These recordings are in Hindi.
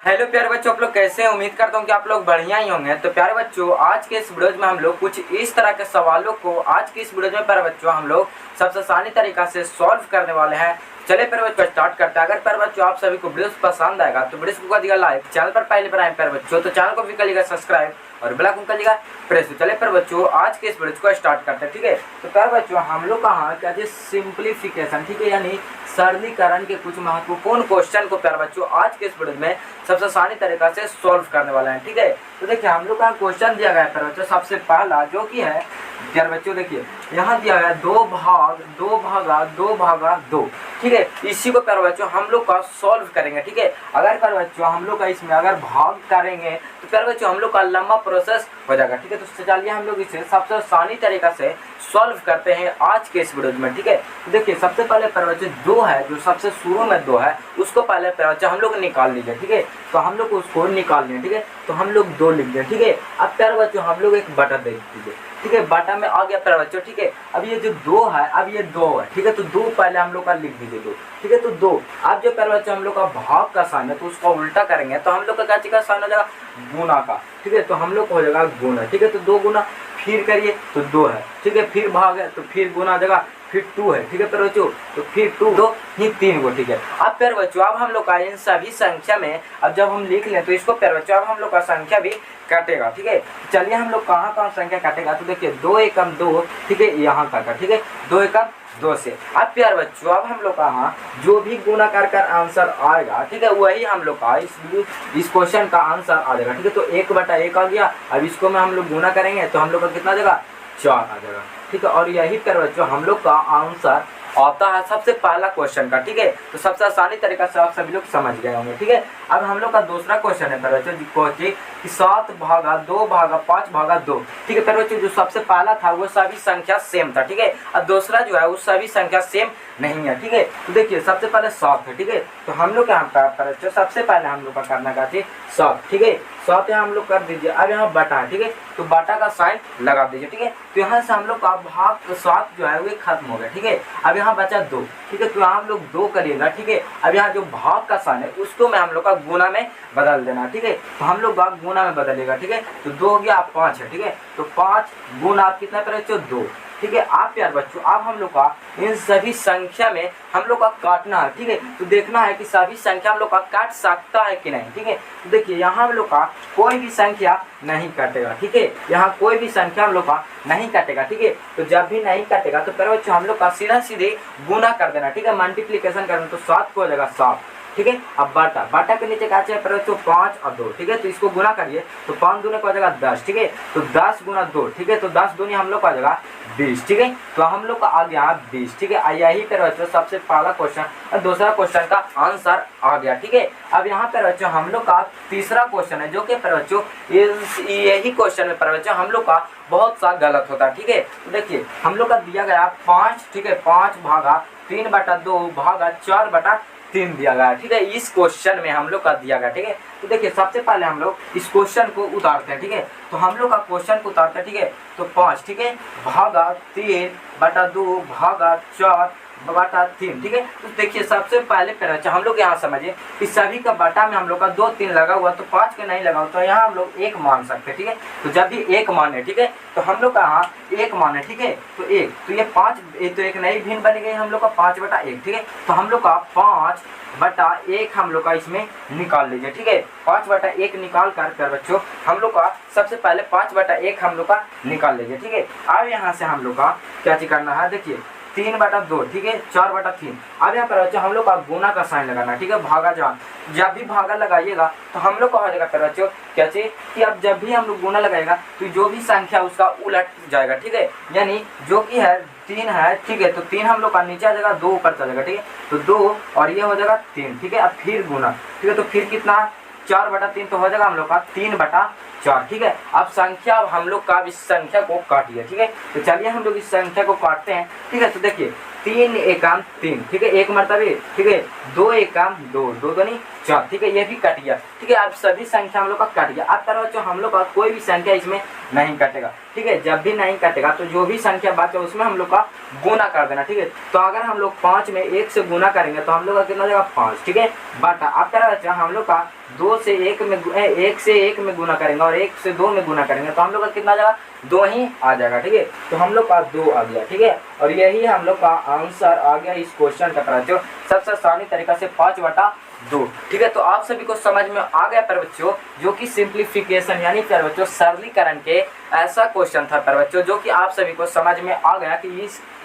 हेलो प्यारे बच्चों, आप लोग कैसे हैं? उम्मीद करता हूँ कि आप लोग बढ़िया ही होंगे। तो प्यारे बच्चों, आज के इस वीडियो में हम लोग कुछ इस तरह के सवालों को आज के इस वीडियो में प्यारे बच्चों हम लोग सबसे आसानी तरीका से सॉल्व करने वाले हैं। चलिए प्यारे बच्चों स्टार्ट करते हैं। अगर प्यारे बच्चों आप सभी को वीडियो पसंद आएगा तो वीडियो को करिएगा लाइक, चैनल पर पहली बार आए प्यारे बच्चों तो चैनल को भी करिएगा सब्सक्राइब और बेल आइकन करिएगा प्रेस। चलिए प्यारे बच्चों आज के इस वीडियो को स्टार्ट करते हैं, ठीक है। तो प्यारे बच्चों हम लोग कहाँ क्या सिंप्लीफिकेशन, ठीक है, यानी सरलीकरण के कुछ महत्वपूर्ण क्वेश्चन को प्यारे बच्चों आज के इस वीडियो में सबसे आसानी तरीका से सॉल्व करने वाला है, ठीक है। तो देखिए हम लोग का क्वेश्चन दिया गया है प्यारे बच्चों, सबसे पहला जो कि है प्यारे बच्चों देखिए यहाँ दिया गया 2 भाग 2 भागा 2 भागा 2, ठीक है। इसी को प्यारे बच्चों हम लोग का सॉल्व करेंगे, ठीक है। अगर प्यारे बच्चों हम लोग का इसमें अगर भाग करेंगे तो प्यारे बच्चों हम लोग का लंबा प्रोसेस हो जाएगा, ठीक है। तो चलिए हम लोग इसे सबसे आसानी तरीका से सॉल्व करते हैं आज के इस वीडियो में, ठीक है। तो देखिए सबसे पहले प्यारे बच्चों 2 है, जो सबसे शुरू में 2 है उसको पहले प्यारे बच्चों हम लोग निकाल लीजिए, ठीक है। तो हम लोग उसको निकाल लें, ठीक है। तो हम लोग 2 लिख दें, ठीक है। अब प्यारे बच्चों हम लोग एक बटा देख लीजिए, ठीक है। बटा में आ गया प्यारे बच्चों, ठीक है। अब ये जो 2 है, अब ये 2 है, ठीक है। तो 2 पहले हम लोग का लिख दीजिए 2, ठीक है। तो 2 अब जो प्यारे बच्चों हम लोग का भाग का साइन है तो उसका उल्टा करेंगे तो हम लोग का क्या चीज का साइन हो जाएगा, गुना का, ठीक है। तो हम लोग को हो जाएगा गुना, ठीक है। तो 2 गुना फिर करिए तो 2 है, ठीक है। फिर भाग है तो फिर गुना जगह फिर 2 है, ठीक है प्यारे बच्चों। तो फिर 2 ही 3 को, ठीक है। अब प्यारे बच्चों अब हम लोग का इन सभी संख्या में अब जब हम लिख लें तो इसको प्यारे बच्चों अब हम लोग का संख्या भी काटेगा, ठीक है। चलिए हम लोग कहाँ संख्या काटेगा तो देखिए 2 एकम 2, ठीक है, यहाँ तक, ठीक है। 2 एकम 2 से अब प्यारे बच्चों अब हम लोग कहाँ जो भी गुणाकार का आंसर आएगा, ठीक है, वही हम लोग का इस क्वेश्चन का आंसर आ जाएगा, ठीक है। तो 1/1 आ गया। अब इसको में हम लोग गुना करेंगे तो हम लोग का कितना आ जाएगा, 4 आ जाएगा, ठीक है। और यही प्यारे बच्चों हम लोग का आंसर आता है सबसे पहला क्वेश्चन का, ठीक है। तो सबसे आसानी तरीका से आप सभी लोग समझ गए होंगे, ठीक है। अब हम लोग का दूसरा क्वेश्चन है प्यारे बच्चों कि 7 भागा 2 भागा 5 भागा 2, ठीक है प्यारे बच्चों। जो सबसे पहला था वो सभी संख्या सेम था, ठीक है। और दूसरा जो है वो सभी संख्या सेम नहीं है, ठीक है। तो देखिए सबसे पहले 7 है, ठीक है। तो हम लोग यहाँ प्यारे बच्चों सबसे पहले हम लोग का करना का थी 7, ठीक है। 7 यहाँ हम लोग कर दीजिए। अब यहाँ बटा है, ठीक है। तो बटा का साइन लगा दीजिए, ठीक है। तो यहाँ से हम लोग का भाग 7 जो है वो खत्म हो गया, ठीक है। अब यहाँ बचा 2, ठीक है। तो यहाँ हम लोग 2 करिएगा, ठीक है। अब यहाँ जो भाग का साइन है उसको मैं हम लोग का गुना में बदल देना, ठीक है। तो हम लोग भाग गुना में बदलेगा, ठीक है। तो 2 हो गया, 5 है, ठीक है। तो 5 गुना आप कितना प्यारे बच्चों 2, ठीक है। आप प्यारे बच्चों अब हम लोग का इन सभी संख्या में हम लोग का काटना है, ठीक है। तो देखना है कि सभी संख्या हम लोग का काट सकता है कि नहीं, ठीक है। तो देखिए यहाँ हम लोग का कोई भी संख्या नहीं काटेगा, ठीक है। यहाँ कोई भी संख्या हम लोग का नहीं काटेगा, ठीक है। तो जब भी नहीं काटेगा तो प्यारे बच्चों हम लोग का सीधा सीधे गुना कर देना, ठीक है। मल्टीप्लीकेशन करना तो 7 को हो जाएगा 7, ठीक है। अब बाटा के नीचे क्या चाहिए प्यारे बच्चों 5 और 2, ठीक है। तो इसको गुना करिए तो 5 दूनी को आ जाएगा 10, ठीक है। तो 10 गुना 2, ठीक है। तो 10 दूनी हम लोग को आ जाएगा 20, ठीक है। तो हम लोग का आ गया 20, ठीक है। यही प्यारे बच्चों सबसे पहला क्वेश्चन और दूसरा क्वेश्चन का आंसर आ गया, ठीक है। अब यहाँ प्यारे बच्चों हम लोग का तीसरा क्वेश्चन है जो कि प्यारे बच्चों यही क्वेश्चन में प्यारे बच्चों हम लोग का बहुत सा गलत होता है, ठीक है। तो देखिए हम लोग का दिया गया 5, ठीक है। 5 भागा 3/2 भागा 4/3 दिया गया, ठीक है। इस क्वेश्चन में हम लोग का दिया गया, ठीक है। तो देखिए सबसे पहले हम लोग इस क्वेश्चन को उतारते हैं, ठीक है। तो हम लोग का क्वेश्चन को उतारते हैं, ठीक है। तो 5, ठीक है, भागा 3/2 भागा 4/3, ठीक है। तो देखिए सबसे पहले प्यारे हम लोग यहाँ समझिए कि सभी का बटा में हम लोग का 2 3 लगा हुआ तो 5 के नहीं लगा हुआ तो यहाँ हम लोग 1 मान सकते हैं, ठीक है। तो जब भी 1 मान है, ठीक है, तो हम लोग का यहाँ 1 मान है, ठीक है। तो 1 तो ये 5 तो एक नई भिन्न बन गई हम लोग का 5/1, ठीक है। तो हम लोग का 5/1 हम लोग का इसमें निकाल लीजिए, ठीक है। 5/1 निकाल कर बच्चों हम लोग का सबसे पहले 5/1 हम लोग का निकाल लीजिए, ठीक है। अब यहाँ से हम लोग का क्या चीज करना है देखिए 3/2, ठीक है, 4/3। अब यहाँ पर बच्चों हम लोग का गुना का साइन लगाना, ठीक है। भागा जब भी भागा लगाइएगा तो हम लोग का हो जाएगा प्यारे बच्चों क्या चीज कि अब जब भी हम लोग गुना लगाएगा तो जो भी संख्या उसका उलट जाएगा, ठीक है। यानी जो कि है 3 है, ठीक है। तो 3 हम लोग का नीचे आ जाएगा, 2 ऊपर चल जाएगा, ठीक है। तो 2 और ये हो जाएगा 3, ठीक है। अब फिर गुना, ठीक है। तो फिर कितना 4/3 तो हो जाएगा हम लोग का 3/4, ठीक है। अब संख्या अब हम लोग का इस संख्या को काटिए, ठीक है। तो चलिए हम लोग इस संख्या को काटते हैं, ठीक है। तो देखिए 3 एकम 3, ठीक है, 1 मरतबे, ठीक है। 2 एकम 2, 2 दूनी 4, ठीक है, ये भी कट गया, ठीक है। अब सभी संख्या हम लोग का कट गया। अब प्यारे बच्चों हम लोग का कोई भी संख्या इसमें नहीं कटेगा, ठीक है। जब भी नहीं कटेगा तो जो भी संख्या बचे उसमें हम लोग का गुना कर देना, ठीक है। तो अगर हम लोग 5 में 1 से गुना करेंगे तो हम लोग का कितना जाएगा 5, ठीक है, बटा अब प्यारे बच्चों हम लोग का 2 से 1 में 1 से 1 में गुना करेंगे और 1 से 2 में गुना करेंगे तो हम लोग का कितना जाएगा 2 ही आ जाएगा, ठीक है। तो हम लोग का 2 आ गया, ठीक है, और यही हम लोग का आंसर आ गया इस क्वेश्चन का प्यारे बच्चों, सबसे आसानी तरीका से 5/2, ठीक है। तो आप सभी को समझ में आ गया प्यारे बच्चों, जो कि सिंप्लीफिकेशन यानी प्यारे बच्चों सरलीकरण के ऐसा क्वेश्चन था प्यारे बच्चों, जो कि आप सभी को समझ में आ गया कि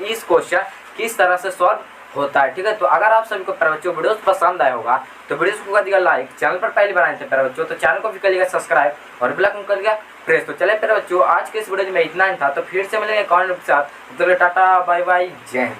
इस क्वेश्चन किस तरह से सॉल्व होता है, ठीक है। तो अगर आप सभी को प्यारे बच्चों वीडियो पसंद आया होगा तो वीडियो को कर दिया लाइक, चैनल पर पहले बनाए थे प्यारे बच्चों तो चैनल को भी कर लिया सब्सक्राइब और बेल आइकन कर दिया प्रेस। तो चले प्यारे बच्चों आज के इस वीडियो में इतना ही था, तो फिर से मिलेंगे कमेंट के साथ, टाटा बाय बाय, जय हिंद।